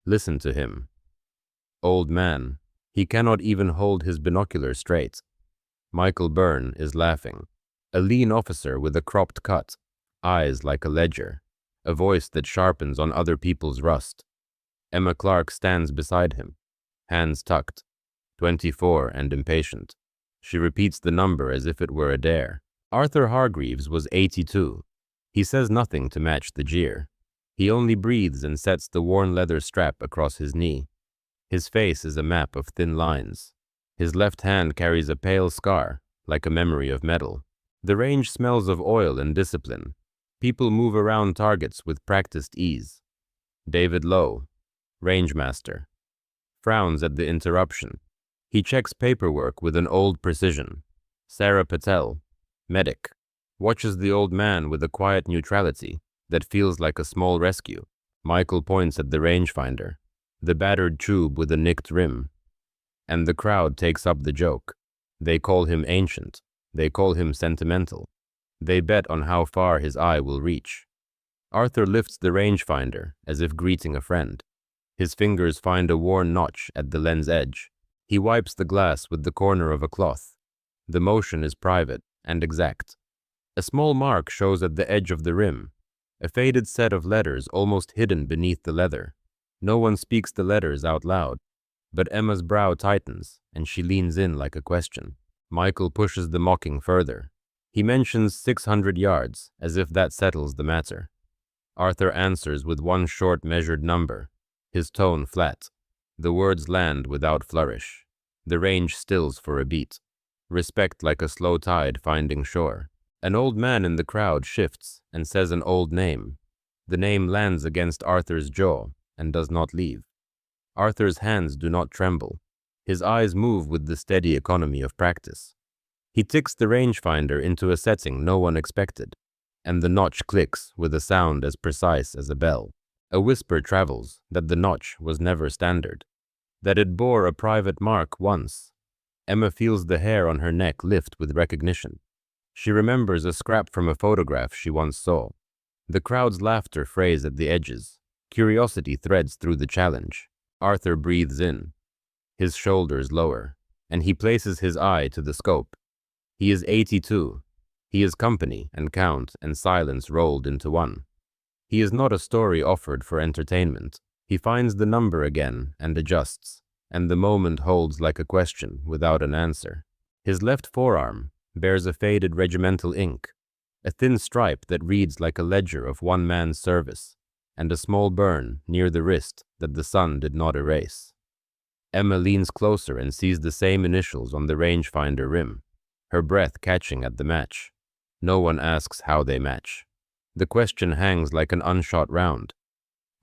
Listen to him. Old man. He cannot even hold his binocular straight. Michael Byrne is laughing. A lean officer with a cropped cut, eyes like a ledger, a voice that sharpens on other people's rust. Emma Clark stands beside him, hands tucked, 24 and impatient. She repeats the number as if it were a dare. Arthur Hargreaves was 82. He says nothing to match the jeer. He only breathes and sets the worn leather strap across his knee. His face is a map of thin lines. His left hand carries a pale scar, like a memory of metal. The range smells of oil and discipline. People move around targets with practiced ease. David Lowe, Rangemaster, frowns at the interruption. He checks paperwork with an old precision. Sarah Patel, Medic, watches the old man with a quiet neutrality that feels like a small rescue. Michael points at the rangefinder, the battered tube with a nicked rim. And the crowd takes up the joke. They call him ancient. They call him sentimental. They bet on how far his eye will reach. Arthur lifts the rangefinder as if greeting a friend. His fingers find a worn notch at the lens edge. He wipes the glass with the corner of a cloth. The motion is private and exact. A small mark shows at the edge of the rim, a faded set of letters almost hidden beneath the leather. No one speaks the letters out loud, but Emma's brow tightens and she leans in like a question. Michael pushes the mocking further. He mentions 600 yards, as if that settles the matter. Arthur answers with one short measured number, his tone flat. The words land without flourish. The range stills for a beat. Respect like a slow tide finding shore. An old man in the crowd shifts and says an old name. The name lands against Arthur's jaw and does not leave. Arthur's hands do not tremble. His eyes move with the steady economy of practice. He ticks the rangefinder into a setting no one expected, and the notch clicks with a sound as precise as a bell. A whisper travels that the notch was never standard, that it bore a private mark once. Emma feels the hair on her neck lift with recognition. She remembers a scrap from a photograph she once saw. The crowd's laughter frays at the edges. Curiosity threads through the challenge. Arthur breathes in. His shoulders lower, and he places his eye to the scope. He is 82. He is company and count and silence rolled into one. He is not a story offered for entertainment. He finds the number again and adjusts, and the moment holds like a question without an answer. His left forearm bears a faded regimental ink, a thin stripe that reads like a ledger of one man's service, and a small burn near the wrist that the sun did not erase. Emma leans closer and sees the same initials on the rangefinder rim, her breath catching at the match. No one asks how they match. The question hangs like an unshot round.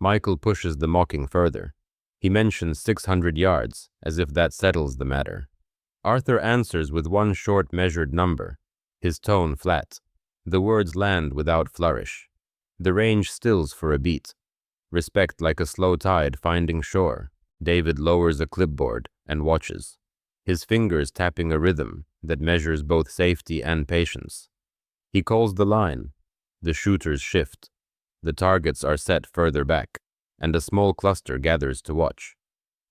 Michael pushes the mocking further. He mentions 600 yards, as if that settles the matter. Arthur answers with one short measured number, his tone flat. The words land without flourish. The range stills for a beat. Respect like a slow tide finding shore. David lowers a clipboard and watches, his fingers tapping a rhythm that measures both safety and patience. He calls the line. The shooters shift. The targets are set further back, and a small cluster gathers to watch.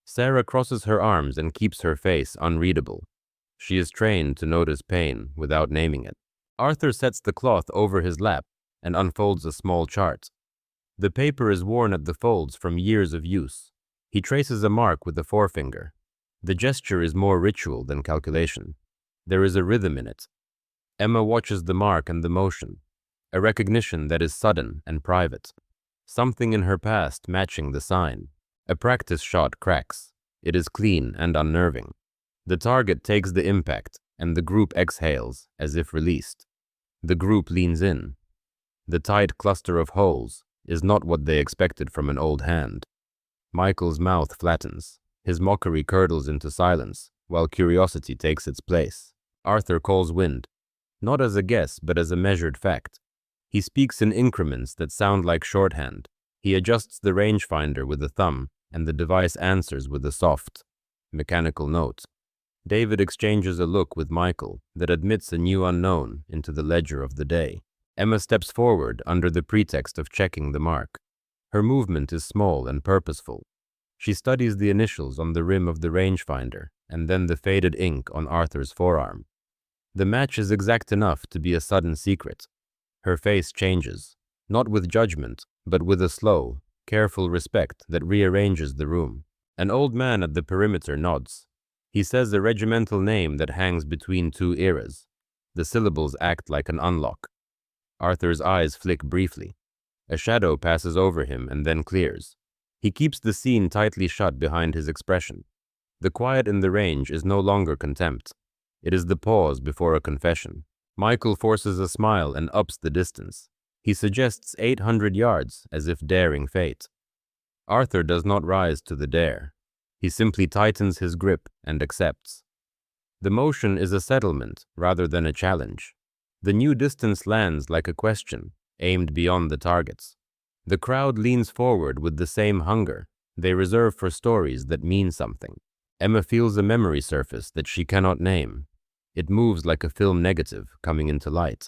Sarah crosses her arms and keeps her face unreadable. She is trained to notice pain without naming it. Arthur sets the cloth over his lap and unfolds a small chart. The paper is worn at the folds from years of use. He traces a mark with the forefinger. The gesture is more ritual than calculation. There is a rhythm in it. Emma watches the mark and the motion, a recognition that is sudden and private. Something in her past matching the sign. A practice shot cracks. It is clean and unnerving. The target takes the impact, and the group exhales as if released. The group leans in. The tight cluster of holes is not what they expected from an old hand. Michael's mouth flattens. His mockery curdles into silence, while curiosity takes its place. Arthur calls wind, not as a guess, but as a measured fact. He speaks in increments that sound like shorthand. He adjusts the rangefinder with a thumb, and the device answers with a soft, mechanical note. David exchanges a look with Michael that admits a new unknown into the ledger of the day. Emma steps forward under the pretext of checking the mark. Her movement is small and purposeful. She studies the initials on the rim of the rangefinder and then the faded ink on Arthur's forearm. The match is exact enough to be a sudden secret. Her face changes, not with judgment, but with a slow, careful respect that rearranges the room. An old man at the perimeter nods. He says a regimental name that hangs between two eras. The syllables act like an unlock. Arthur's eyes flick briefly. A shadow passes over him and then clears. He keeps the scene tightly shut behind his expression. The quiet in the range is no longer contempt. It is the pause before a confession. Michael forces a smile and ups the distance. He suggests 800 yards, as if daring fate. Arthur does not rise to the dare. He simply tightens his grip and accepts. The motion is a settlement rather than a challenge. The new distance lands like a question, aimed beyond the targets. The crowd leans forward with the same hunger. They reserve for stories that mean something. Emma feels a memory surface that she cannot name. It moves like a film negative coming into light.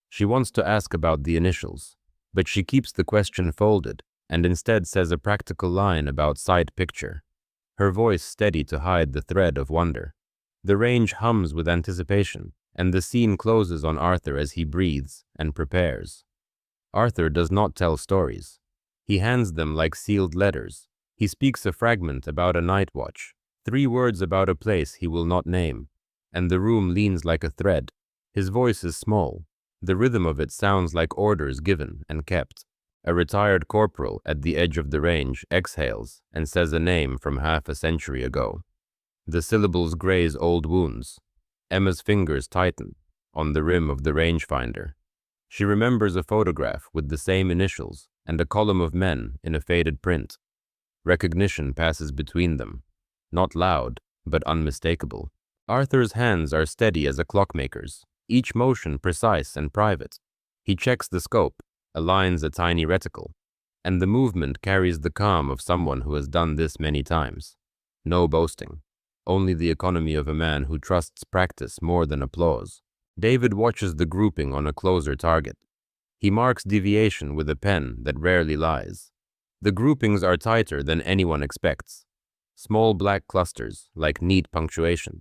She wants to ask about the initials, but she keeps the question folded and instead says a practical line about sight picture, her voice steady to hide the thread of wonder. The range hums with anticipation, and the scene closes on Arthur as he breathes and prepares. Arthur does not tell stories. He hands them like sealed letters. He speaks a fragment about a night watch, 3 words about a place he will not name, and the room leans like a thread. His voice is small. The rhythm of it sounds like orders given and kept. A retired corporal at the edge of the range exhales and says a name from half a century ago. The syllables graze old wounds. Emma's fingers tighten on the rim of the rangefinder. She remembers a photograph with the same initials and a column of men in a faded print. Recognition passes between them, not loud, but unmistakable. Arthur's hands are steady as a clockmaker's, each motion precise and private. He checks the scope, aligns a tiny reticle, and the movement carries the calm of someone who has done this many times. No boasting, only the economy of a man who trusts practice more than applause. David watches the grouping on a closer target. He marks deviation with a pen that rarely lies. The groupings are tighter than anyone expects. Small black clusters, like neat punctuation.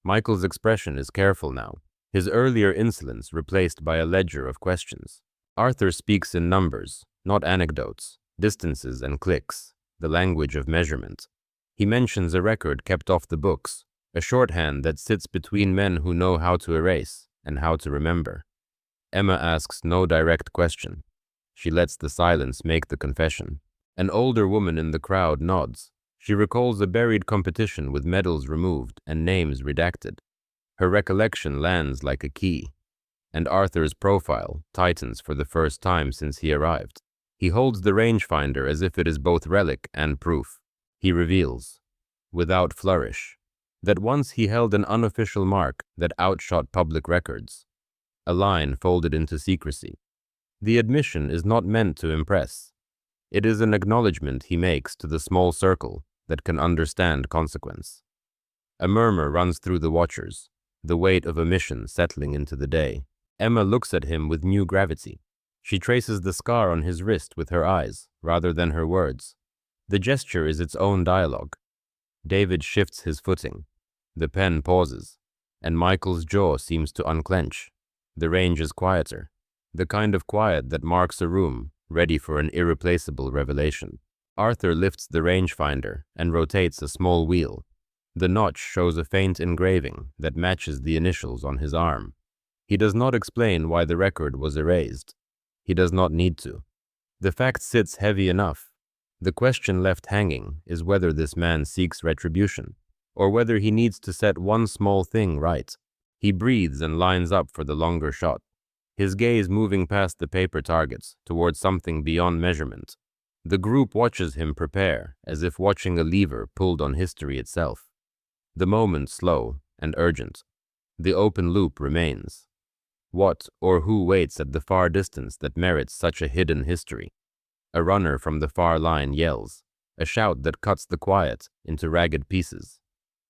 Michael's expression is careful now, his earlier insolence replaced by a ledger of questions. Arthur speaks in numbers, not anecdotes, distances and clicks, the language of measurement. He mentions a record kept off the books, a shorthand that sits between men who know how to erase and how to remember. Emma asks no direct question. She lets the silence make the confession. An older woman in the crowd nods. She recalls a buried competition with medals removed and names redacted. Her recollection lands like a key, and Arthur's profile tightens for the first time since he arrived. He holds the rangefinder as if it is both relic and proof. He reveals, without flourish, that once he held an unofficial mark that outshot public records, a line folded into secrecy. The admission is not meant to impress. It is an acknowledgement he makes to the small circle that can understand consequence. A murmur runs through the watchers, the weight of omission settling into the day. Emma looks at him with new gravity. She traces the scar on his wrist with her eyes, rather than her words. The gesture is its own dialogue. David shifts his footing. The pen pauses, and Michael's jaw seems to unclench. The range is quieter, the kind of quiet that marks a room ready for an irreplaceable revelation. Arthur lifts the rangefinder and rotates a small wheel. The notch shows a faint engraving that matches the initials on his arm. He does not explain why the record was erased. He does not need to. The fact sits heavy enough. The question left hanging is whether this man seeks retribution, or whether he needs to set one small thing right. He breathes and lines up for the longer shot, his gaze moving past the paper targets towards something beyond measurement. The group watches him prepare, as if watching a lever pulled on history itself. The moment slow and urgent. The open loop remains. What or who waits at the far distance that merits such a hidden history? A runner from the far line yells, a shout that cuts the quiet into ragged pieces.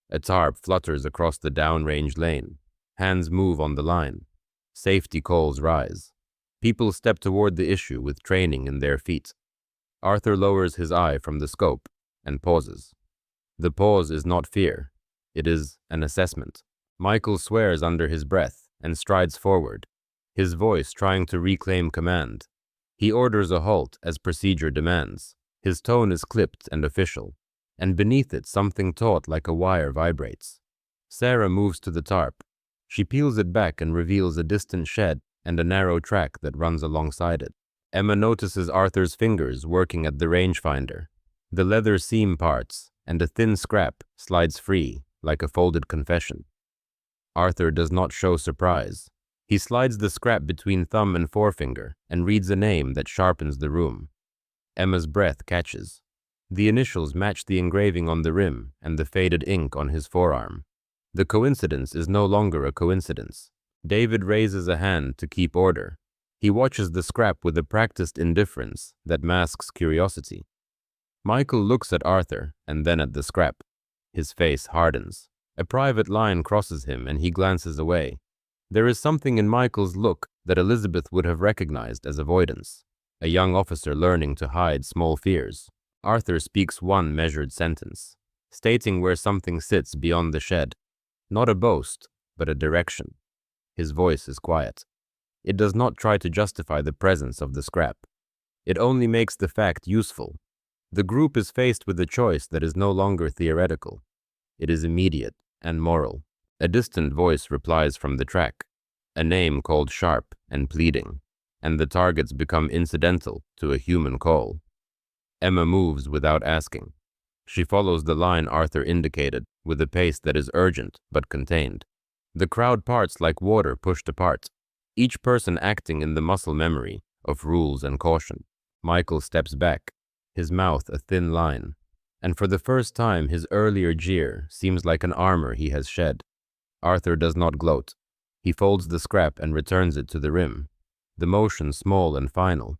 A tarp flutters across the downrange lane. Hands move on the line. Safety calls rise. People step toward the issue with training in their feet. Arthur lowers his eye from the scope and pauses. The pause is not fear. It is an assessment. Michael swears under his breath and strides forward, his voice trying to reclaim command. He orders a halt as procedure demands. His tone is clipped and official, and beneath it something taut like a wire vibrates. Sarah moves to the tarp. She peels it back and reveals a distant shed and a narrow track that runs alongside it. Emma notices Arthur's fingers working at the rangefinder. The leather seam parts, and a thin scrap slides free like a folded confession. Arthur does not show surprise. He slides the scrap between thumb and forefinger and reads a name that sharpens the room. Emma's breath catches. The initials match the engraving on the rim and the faded ink on his forearm. The coincidence is no longer a coincidence. David raises a hand to keep order. He watches the scrap with a practiced indifference that masks curiosity. Michael looks at Arthur and then at the scrap. His face hardens. A private line crosses him and he glances away. There is something in Michael's look that Elizabeth would have recognized as avoidance. A young officer learning to hide small fears. Arthur speaks one measured sentence, stating where something sits beyond the shed. Not a boast, but a direction. His voice is quiet. It does not try to justify the presence of the scrap. It only makes the fact useful. The group is faced with a choice that is no longer theoretical. It is immediate and moral. A distant voice replies from the track, a name called sharp and pleading, and the targets become incidental to a human call. Emma moves without asking. She follows the line Arthur indicated with a pace that is urgent but contained. The crowd parts like water pushed apart, each person acting in the muscle memory of rules and caution. Michael steps back, his mouth a thin line, and for the first time his earlier jeer seems like an armor he has shed. Arthur does not gloat. He folds the scrap and returns it to the rim, the motion small and final.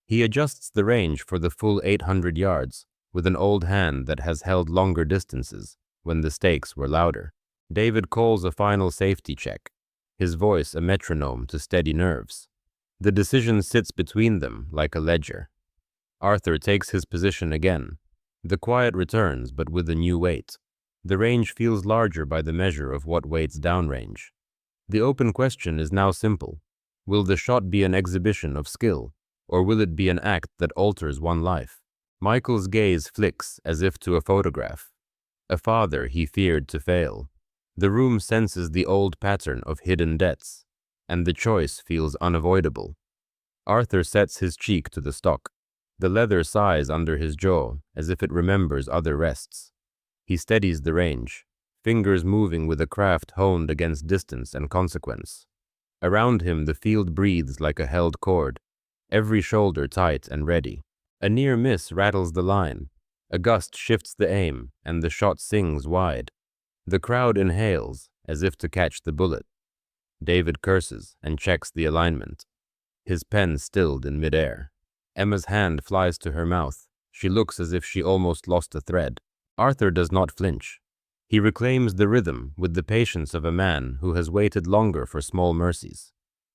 He adjusts the range for the full 800 yards with an old hand that has held longer distances when the stakes were louder. David calls a final safety check, his voice a metronome to steady nerves. The decision sits between them like a ledger. Arthur takes his position again. The quiet returns, but with a new weight. The range feels larger by the measure of what waits downrange. The open question is now simple. Will the shot be an exhibition of skill, or will it be an act that alters one life? Michael's gaze flicks as if to a photograph. A father he feared to fail. The room senses the old pattern of hidden debts, and the choice feels unavoidable. Arthur sets his cheek to the stock. The leather sighs under his jaw as if it remembers other rests. He steadies the range, fingers moving with a craft honed against distance and consequence. Around him the field breathes like a held cord, every shoulder tight and ready. A near miss rattles the line. A gust shifts the aim, and the shot sings wide. The crowd inhales, as if to catch the bullet. David curses and checks the alignment, his pen stilled in midair. Emma's hand flies to her mouth. She looks as if she almost lost a thread. Arthur does not flinch. He reclaims the rhythm with the patience of a man who has waited longer for small mercies.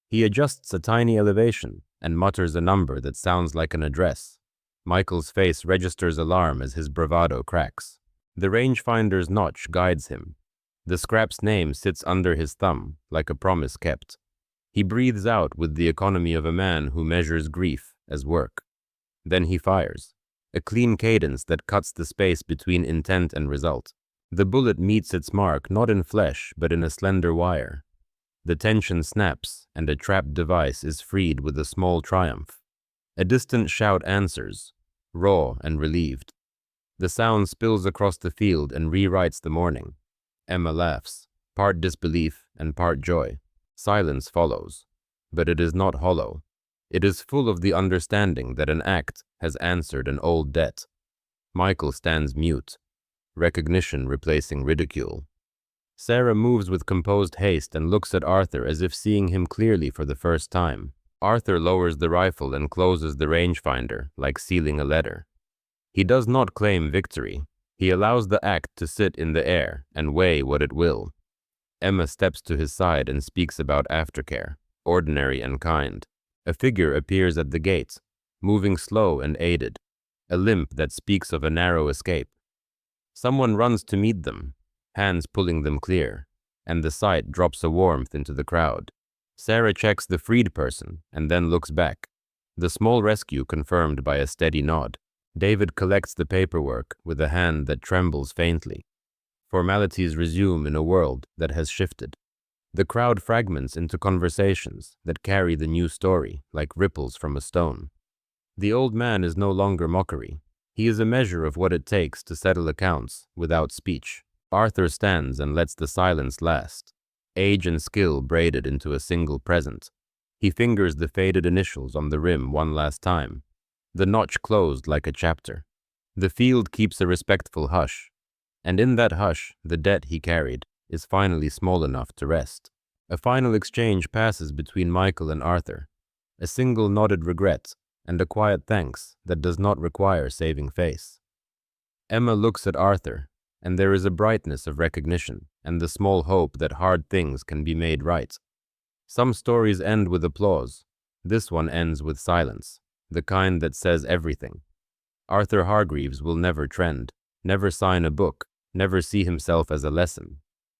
He adjusts a tiny elevation and mutters a number that sounds like an address. Michael's face registers alarm as his bravado cracks. The rangefinder's notch guides him. The scrap's name sits under his thumb like a promise kept. He breathes out with the economy of a man who measures grief as work. Then he fires, a clean cadence that cuts the space between intent and result. The bullet meets its mark not in flesh but in a slender wire. The tension snaps and a trapped device is freed with a small triumph. A distant shout answers, raw and relieved. The sound spills across the field and rewrites the morning. Emma laughs, part disbelief and part joy. Silence follows, but it is not hollow. It is full of the understanding that an act has answered an old debt. Michael stands mute, recognition replacing ridicule. Sarah moves with composed haste and looks at Arthur as if seeing him clearly for the first time. Arthur lowers the rifle and closes the rangefinder, like sealing a letter. He does not claim victory. He allows the act to sit in the air and weigh what it will. Emma steps to his side and speaks about aftercare, ordinary and kind. A figure appears at the gate, moving slow and aided, a limp that speaks of a narrow escape. Someone runs to meet them, hands pulling them clear, and the sight drops a warmth into the crowd. Sarah checks the freed person and then looks back, the small rescue confirmed by a steady nod. David collects the paperwork with a hand that trembles faintly. Formalities resume in a world that has shifted. The crowd fragments into conversations that carry the new story like ripples from a stone. The old man is no longer mockery. He is a measure of what it takes to settle accounts without speech. Arthur stands and lets the silence last, age and skill braided into a single present. He fingers the faded initials on the rim one last time, the notch closed like a chapter. The field keeps a respectful hush, and in that hush, the debt he carried is finally small enough to rest. A final exchange passes between Michael and Arthur, a single nodded regret and a quiet thanks that does not require saving face. Emma looks at Arthur, and there is a brightness of recognition and the small hope that hard things can be made right. Some stories end with applause. This one ends with silence, the kind that says everything. Arthur Hargreaves will never trend, never sign a book, never see himself as a lesson.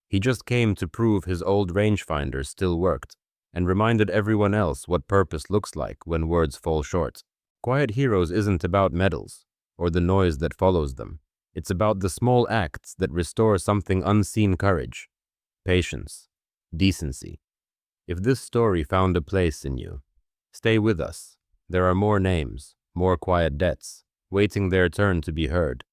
He just came to prove his old rangefinder still worked, and reminded everyone else what purpose looks like when words fall short. Quiet Heroes isn't about medals, or the noise that follows them. It's about the small acts that restore something unseen: courage, patience, decency. If this story found a place in you, stay with us. There are more names, more quiet debts, waiting their turn to be heard.